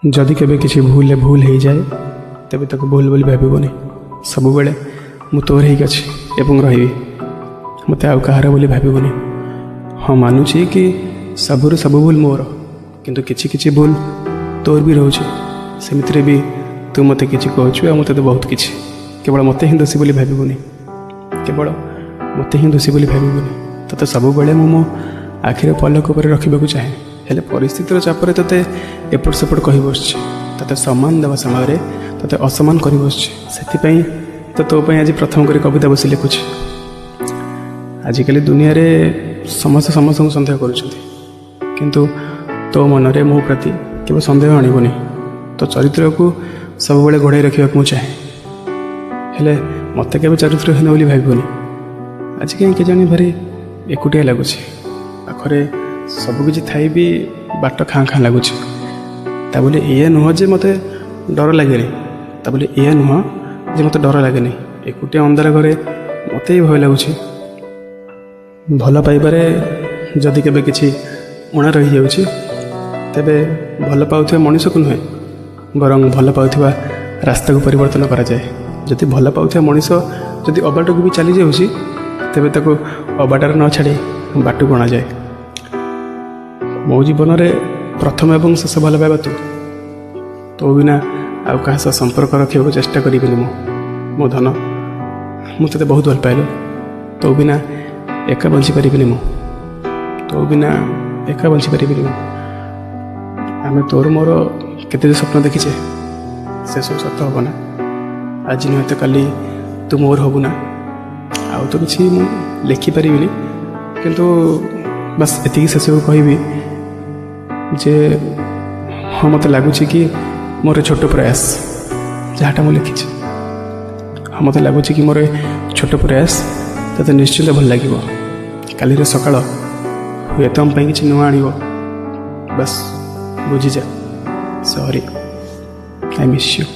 जदि केबे किसी भूल भूल हो जाए तेबे ताको भूल बोली भाबनी सब बेले मु तोर ही अच्छी एवं रही मत आउ कहार बोली भाबनी। हाँ मानुची कि सबुर सब भूल मोर किंतु किछि किछि भूल तोर भी रोचे सेमितिरे भी तू मते किछि कहछु आ मते तो बहुत किछि केवल मते ही दोषी बोली भाबनी केवल मते ही दोषी बोली भाबनी तते सब बेले मो आखिर पलक उपर रखा चाहे हेले परिस्थितिर चापर तोते एपट सेपट कही बस तोते सम्मान देवा समय तोते असम्मान कर बस से तो आज प्रथम कर कविता बस लिखुच। आजिकल दुनिया रे समस्त समस्त सन्देह करुँच तो मनरे मो प्रति केवल सन्देह आणबनी तो चरित्र को सब बड़े घोड़ाई रखा चाहे हेले मत के चरित्रहीन बोली भाबनी। आज कहीं जानी भारी एकुटिया लगुच पाखरे सबकि थी भी बाट खाँ खाँ लगुच बोले ये नुह जे मत डर लगे बोले ये नुह जे मत डर लगे एकुटिया अंधार घरे मत ही भय लगुच। भल पाइबारे जदि केबे किछि उणा रही जाउछि तेबे भल पाउथिबा मनुष्य को नुहे बरं भल पाउथिबा रास्ता को परिवर्तन करा जाए। जदि भल पाउथिबा मनुष्य जदि अबाट को भी चली जाउछि तेबे ताको अबाटर न छाड़ी बाट को अणा जाए। मो जीवन रे प्रथम एवं शेष भल पाइबा तो बिना आउ क्या संपर्क रखा चेष्टा करी मो धन मुझे बहुत भल पाइल तो बिना एका बंची पारि मु तो बिना एका बंची पारि आम तोर मोर केते स्वप्न देखीचे से सब सत हम ना आज नुहे तो काली तू मोर हबु ना आउ तो किसी लिखिपारि किंतु बस एति शेष को कहबी जे हाँ मत लगुच कि मोर छोट प्रयास जहाँटा मुझे लिखी हाँ मत लगुच कि मोर छोट प्रयास तो निश्चित भल लगे काली सकाळ हुए तो हम किसी नुआ आण बस बुझीजा। Sorry I miss you.